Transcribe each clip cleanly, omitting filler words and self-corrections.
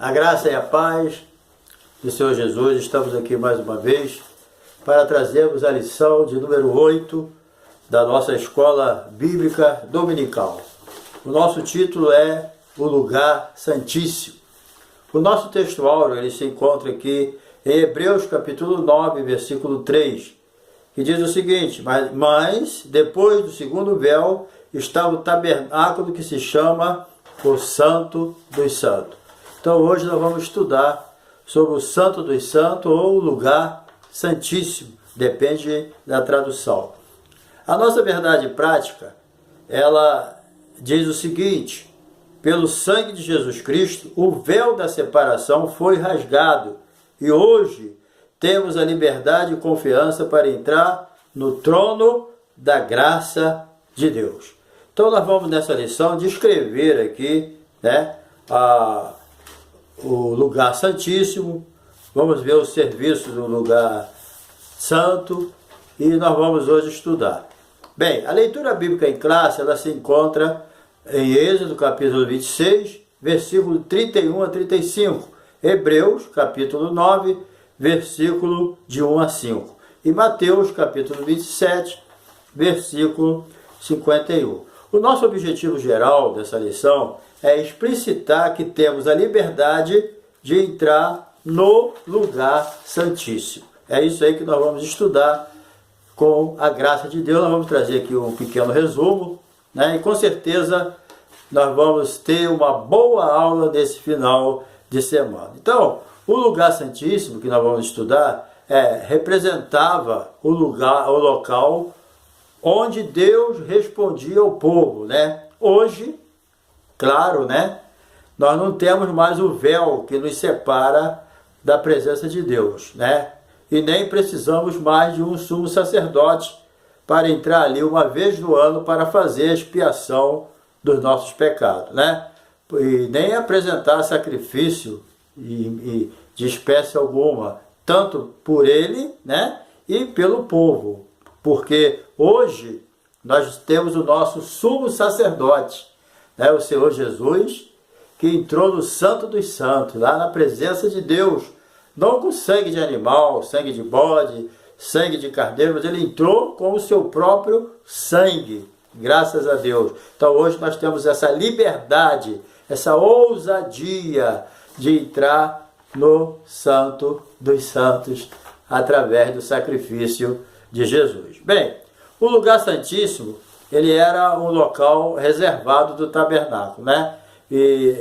A graça e a paz do Senhor Jesus, estamos aqui mais uma vez para trazermos a lição de número 8 da nossa escola bíblica dominical. O nosso título é O Lugar Santíssimo. O nosso texto áureo ele se encontra aqui em Hebreus capítulo 9, versículo 3, que diz o seguinte: mas depois do segundo véu está o tabernáculo que se chama o Santo dos Santos. Então hoje nós vamos estudar sobre o Santo dos Santos ou o lugar santíssimo, depende da tradução. A nossa verdade prática, ela diz o seguinte: pelo sangue de Jesus Cristo, o véu da separação foi rasgado e hoje temos a liberdade e confiança para entrar no trono da graça de Deus. Então nós vamos nessa lição descrever aqui, o lugar santíssimo, vamos ver o serviço do lugar santo e nós vamos hoje estudar. Bem, a leitura bíblica em classe, ela se encontra em Êxodo capítulo 26, versículo 31 a 35, Hebreus capítulo 9, versículo de 1 a 5 e Mateus capítulo 27, versículo 51. O nosso objetivo geral dessa lição é explicitar que temos a liberdade de entrar no lugar santíssimo. É isso aí que nós vamos estudar com a graça de Deus. Nós vamos trazer aqui um pequeno resumo, e com certeza nós vamos ter uma boa aula nesse final de semana. Então, o lugar santíssimo que nós vamos estudar representava o local onde Deus respondia ao povo, Hoje, claro, nós não temos mais o véu que nos separa da presença de Deus, E nem precisamos mais de um sumo sacerdote para entrar ali uma vez no ano para fazer a expiação dos nossos pecados, E nem apresentar sacrifício de espécie alguma, tanto por ele, e pelo povo. Porque hoje nós temos o nosso sumo sacerdote, o Senhor Jesus, que entrou no Santo dos Santos, lá na presença de Deus, não com sangue de animal, sangue de bode, sangue de carneiro, mas ele entrou com o seu próprio sangue, graças a Deus. Então hoje nós temos essa liberdade, essa ousadia de entrar no Santo dos Santos através do sacrifício de Jesus. Bem, o lugar santíssimo, ele era um local reservado do tabernáculo, E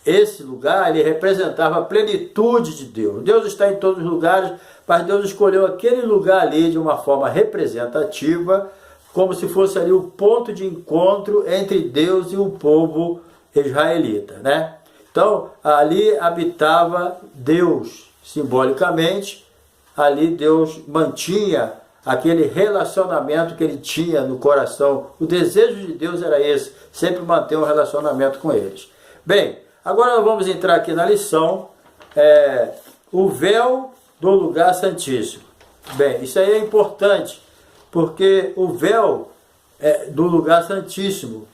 esse lugar, ele representava a plenitude de Deus. Deus está em todos os lugares, mas Deus escolheu aquele lugar ali de uma forma representativa, como se fosse ali o ponto de encontro entre Deus e o povo israelita, Então, ali habitava Deus, simbolicamente, ali Deus mantinha aquele relacionamento que ele tinha no coração. O desejo de Deus era esse, sempre manter um relacionamento com eles. Bem, agora nós vamos entrar aqui na lição, o véu do lugar santíssimo. Bem, isso aí é importante, porque o véu do lugar santíssimo,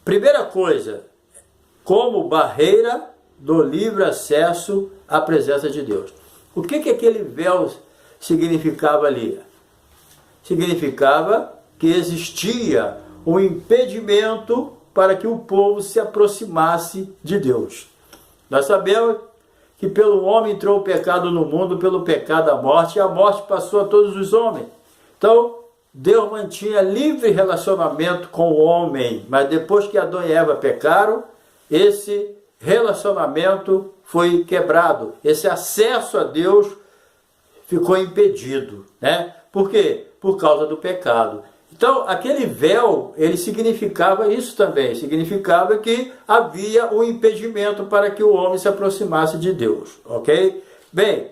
primeira coisa, como barreira do livre acesso à presença de Deus. O que aquele véu significava ali? Significava que existia um impedimento para que o povo se aproximasse de Deus. Nós sabemos que pelo homem entrou o pecado no mundo, pelo pecado a morte, e a morte passou a todos os homens. Então, Deus mantinha livre relacionamento com o homem, mas depois que Adão e Eva pecaram, esse relacionamento foi quebrado, esse acesso a Deus ficou impedido, Por quê? Por causa do pecado. Então, aquele véu, ele significava isso também, significava que havia um impedimento para que o homem se aproximasse de Deus, ok? Bem,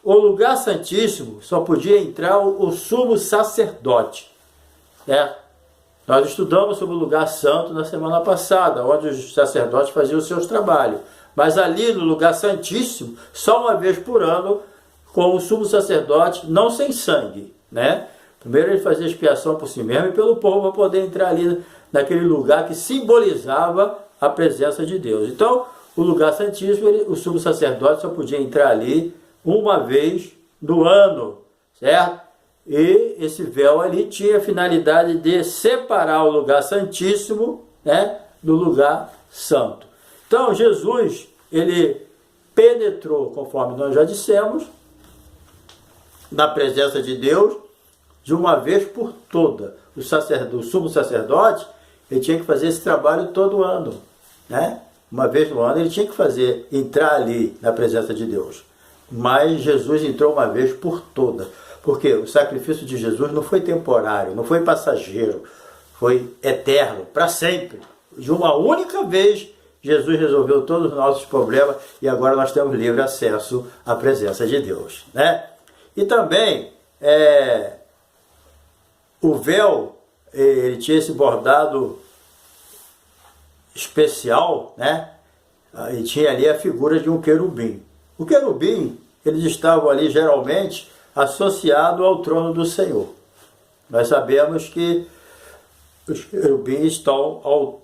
o lugar santíssimo só podia entrar o sumo sacerdote, Nós estudamos sobre o lugar santo na semana passada, onde os sacerdotes faziam os seus trabalhos, mas ali no lugar santíssimo, só uma vez por ano, com o sumo sacerdote, não sem sangue, Primeiro ele fazia expiação por si mesmo e pelo povo para poder entrar ali naquele lugar que simbolizava a presença de Deus. Então, o lugar santíssimo, o sumo sacerdote só podia entrar ali uma vez no ano, certo? E esse véu ali tinha a finalidade de separar o lugar santíssimo, né, do lugar santo. Então Jesus, ele penetrou, conforme nós já dissemos, na presença de Deus de uma vez por toda. O sumo sacerdote, ele tinha que fazer esse trabalho todo ano, né? Uma vez no ano ele tinha que entrar ali na presença de Deus. Mas Jesus entrou uma vez por toda. Porque o sacrifício de Jesus não foi temporário, não foi passageiro, foi eterno, para sempre. De uma única vez, Jesus resolveu todos os nossos problemas e agora nós temos livre acesso à presença de Deus, né? E também, o véu, ele tinha esse bordado especial, né? E tinha ali a figura de um querubim. O querubim, eles estavam ali geralmente associados ao trono do Senhor. Nós sabemos que os querubins estão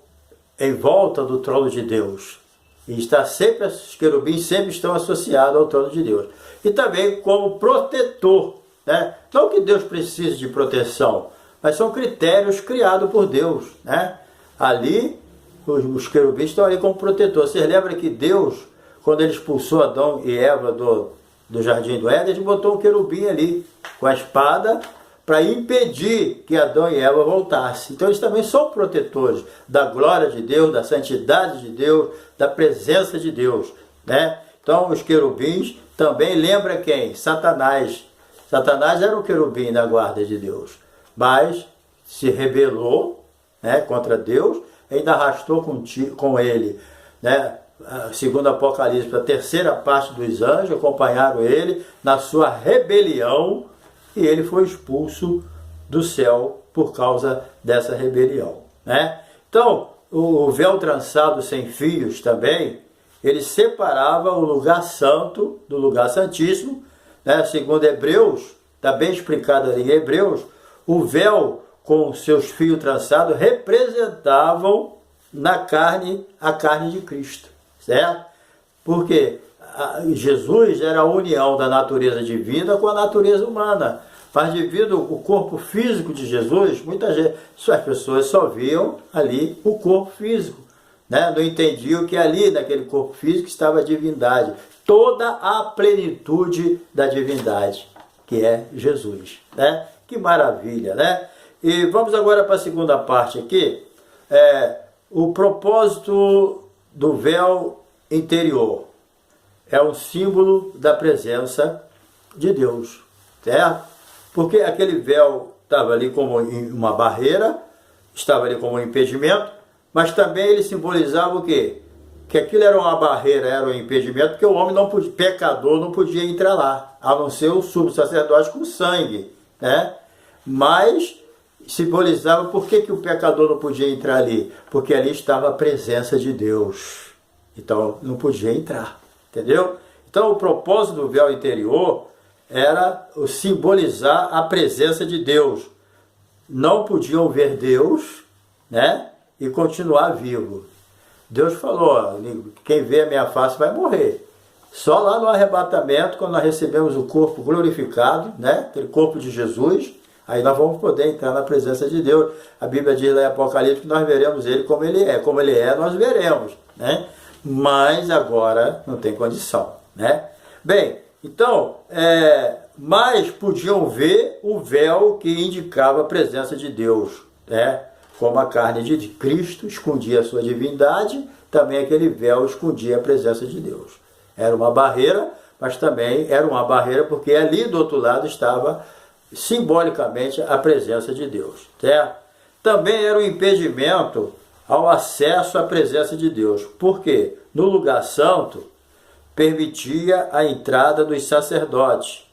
em volta do trono de Deus. E os querubins sempre estão associados ao trono de Deus. E também como protetor, né? Não que Deus precise de proteção, mas são critérios criados por Deus, né? Ali, os querubins estão ali como protetor. Vocês lembram que Deus, quando ele expulsou Adão e Eva do jardim do Éden, ele botou um querubim ali com a espada para impedir que Adão e Eva voltassem. Então eles também são protetores da glória de Deus, da santidade de Deus, da presença de Deus, né? Então os querubins também lembra quem? Satanás. Satanás era um querubim na guarda de Deus, mas se rebelou, né, contra Deus, ainda arrastou com ele, né? Segundo Apocalipse, a terceira parte dos anjos acompanharam ele na sua rebelião e ele foi expulso do céu por causa dessa rebelião, né? Então, o véu trançado sem fios também, ele separava o lugar santo do lugar santíssimo, né? Segundo Hebreus, está bem explicado ali em Hebreus, o véu com seus fios trançados representavam a carne de Cristo, certo? Porque Jesus era a união da natureza divina com a natureza humana. Mas devido ao corpo físico de Jesus, as pessoas só viam ali o corpo físico, né? Não entendiam que ali, naquele corpo físico, estava a divindade. Toda a plenitude da divindade, que é Jesus, né? Que maravilha, né? E vamos agora para a segunda parte aqui. O propósito do véu interior é um símbolo da presença de Deus, certo? Porque aquele véu estava ali como uma barreira, estava ali como um impedimento, mas também ele simbolizava o quê? Que aquilo era uma barreira, era um impedimento, porque o homem pecador não podia entrar lá, a não ser o sumo sacerdote com sangue, né? Mas simbolizava por que o pecador não podia entrar ali? Porque ali estava a presença de Deus. Então não podia entrar, entendeu? Então o propósito do véu interior era simbolizar a presença de Deus. Não podiam ver Deus, né? E continuar vivo. Deus falou, quem vê a minha face vai morrer. Só lá no arrebatamento, quando nós recebemos o corpo glorificado, né? Aquele corpo de Jesus, aí nós vamos poder entrar na presença de Deus. A Bíblia diz lá em Apocalipse que nós veremos ele como ele é. Como ele é, nós veremos, né? Mas agora não tem condição, né? Bem, então, mas podiam ver o véu que indicava a presença de Deus, né? Como a carne de Cristo escondia a sua divindade, também aquele véu escondia a presença de Deus. Era uma barreira, mas também era uma barreira porque ali do outro lado estava simbolicamente a presença de Deus, certo? Também era um impedimento ao acesso à presença de Deus. Por quê? No lugar santo, permitia a entrada dos sacerdotes.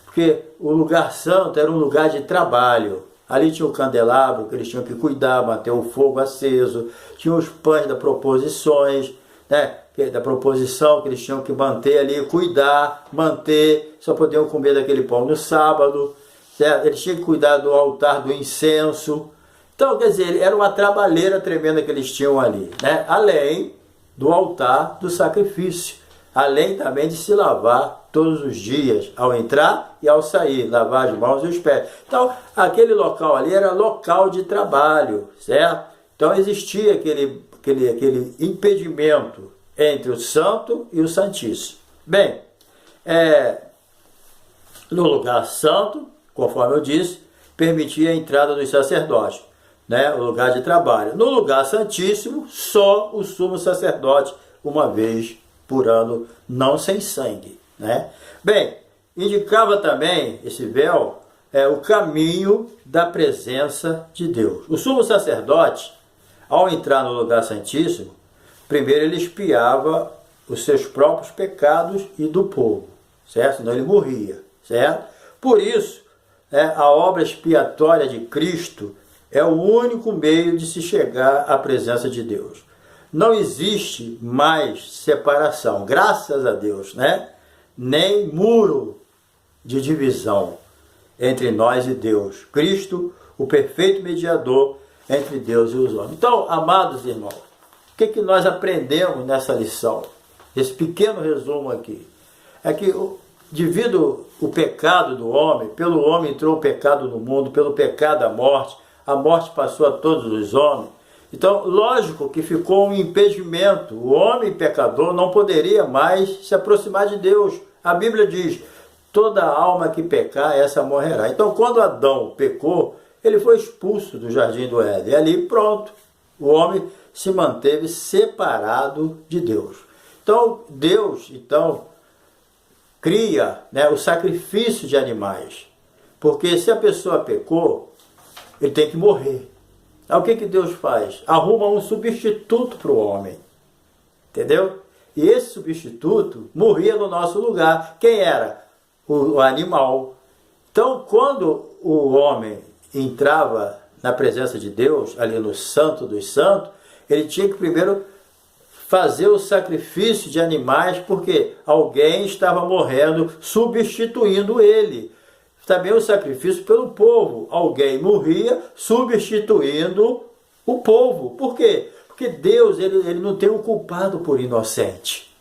Porque o lugar santo era um lugar de trabalho. Ali tinha o candelabro que eles tinham que cuidar, manter o fogo aceso. Tinha os pães das proposições, né? Da proposição que eles tinham que manter ali, cuidar, manter. Só podiam comer daquele pão no sábado, certo? Eles tinham que cuidar do altar do incenso. Então, quer dizer, era uma trabalheira tremenda que eles tinham ali, né? Além do altar do sacrifício, além também de se lavar todos os dias, ao entrar e ao sair, lavar as mãos e os pés. Então, aquele local ali era local de trabalho, certo? Então, existia aquele impedimento entre o santo e o santíssimo. Bem, no lugar santo, conforme eu disse, permitia a entrada dos sacerdotes, né? O lugar de trabalho. No lugar santíssimo, só o sumo sacerdote, uma vez por ano, não sem sangue, né? Bem, indicava também esse véu o caminho da presença de Deus. O sumo sacerdote, ao entrar no lugar santíssimo, primeiro ele expiava os seus próprios pecados e do povo, certo? Senão ele morria, certo? Por isso, a obra expiatória de Cristo é o único meio de se chegar à presença de Deus. Não existe mais separação, graças a Deus, né? Nem muro de divisão entre nós e Deus. Cristo, o perfeito mediador entre Deus e os homens. Então, amados irmãos, o que nós aprendemos nessa lição? Esse pequeno resumo aqui é que, devido ao pecado do homem, pelo homem entrou o pecado no mundo, pelo pecado a morte passou a todos os homens. Então, lógico que ficou um impedimento. O homem pecador não poderia mais se aproximar de Deus. A Bíblia diz, toda alma que pecar, essa morrerá. Então, quando Adão pecou, ele foi expulso do jardim do Éden. E ali, pronto, o homem se manteve separado de Deus. Então, Deus cria, né, o sacrifício de animais. Porque se a pessoa pecou, ele tem que morrer. Aí o que Deus faz? Arruma um substituto para o homem. Entendeu? E esse substituto morria no nosso lugar. Quem era? O animal. Então, quando o homem entrava na presença de Deus, ali no Santo dos Santos, ele tinha que primeiro fazer o sacrifício de animais, porque alguém estava morrendo, substituindo ele. Também o sacrifício pelo povo. Alguém morria substituindo o povo. Por quê? Porque Deus ele não tem um culpado por inocente.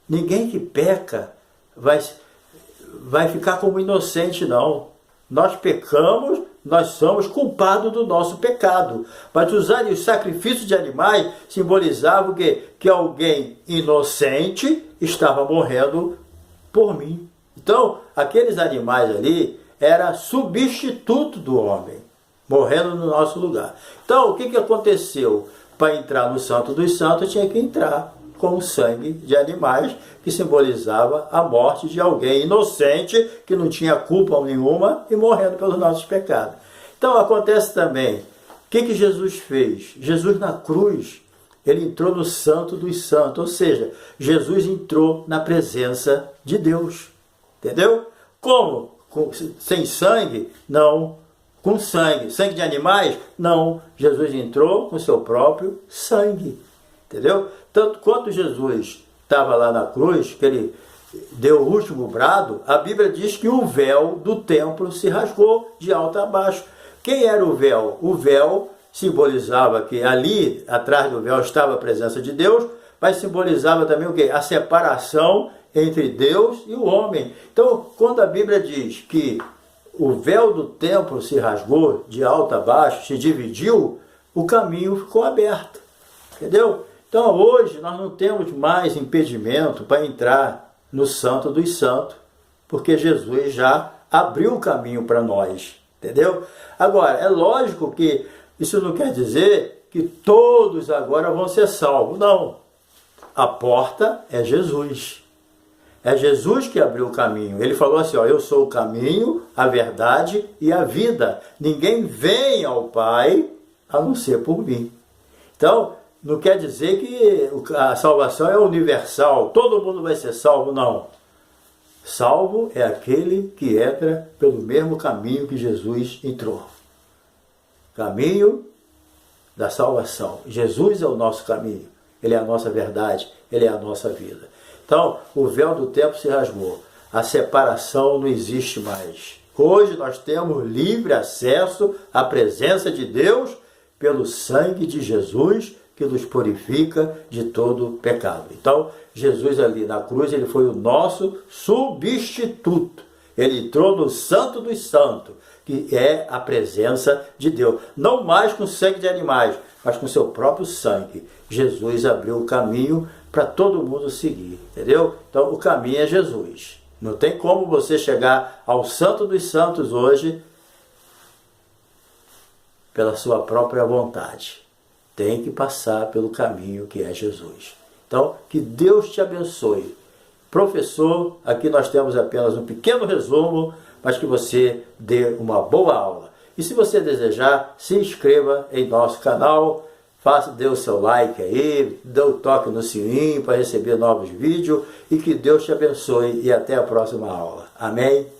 Ninguém que peca vai ficar como inocente, não. Nós pecamos, nós somos culpados do nosso pecado. Mas os sacrifícios de animais simbolizavam que alguém inocente estava morrendo por mim. Então, aqueles animais ali era substituto do homem, morrendo no nosso lugar. Então, o que aconteceu? Para entrar no Santo dos Santos, tinha que entrar com o sangue de animais, que simbolizava a morte de alguém inocente, que não tinha culpa nenhuma, e morrendo pelos nossos pecados. Então, acontece também, o que Jesus fez? Jesus na cruz, ele entrou no Santo dos Santos, ou seja, Jesus entrou na presença de Deus. Entendeu? Como? Sem sangue? Não. Com sangue. Sangue de animais? Não. Jesus entrou com seu próprio sangue. Entendeu? Tanto quanto Jesus estava lá na cruz, que ele deu o último brado, a Bíblia diz que o véu do templo se rasgou de alto a baixo. Quem era o véu? O véu simbolizava que ali, atrás do véu, estava a presença de Deus, mas simbolizava também o quê? A separação entre Deus e o homem. Então, quando a Bíblia diz que o véu do templo se rasgou de alto a baixo, se dividiu, o caminho ficou aberto. Entendeu? Então, hoje, nós não temos mais impedimento para entrar no Santo dos Santos, porque Jesus já abriu o caminho para nós. Entendeu? Agora, é lógico que isso não quer dizer que todos agora vão ser salvos. Não. A porta é Jesus. É Jesus que abriu o caminho. Ele falou assim, eu sou o caminho, a verdade e a vida. Ninguém vem ao Pai a não ser por mim. Então, não quer dizer que a salvação é universal. Todo mundo vai ser salvo, não. Salvo é aquele que entra pelo mesmo caminho que Jesus entrou. Caminho da salvação. Jesus é o nosso caminho. Ele é a nossa verdade. Ele é a nossa vida. Então, o véu do templo se rasgou. A separação não existe mais. Hoje nós temos livre acesso à presença de Deus pelo sangue de Jesus, que nos purifica de todo pecado. Então, Jesus ali na cruz, ele foi o nosso substituto. Ele entrou no Santo dos Santos, que é a presença de Deus. Não mais com sangue de animais, mas com seu próprio sangue. Jesus abriu o caminho para todo mundo seguir, entendeu? Então, o caminho é Jesus. Não tem como você chegar ao Santo dos Santos hoje pela sua própria vontade. Tem que passar pelo caminho que é Jesus. Então, que Deus te abençoe. Professor, aqui nós temos apenas um pequeno resumo, mas que você dê uma boa aula. E se você desejar, se inscreva em nosso canal, dê o seu like aí, dê o toque no sininho para receber novos vídeos e que Deus te abençoe e até a próxima aula. Amém?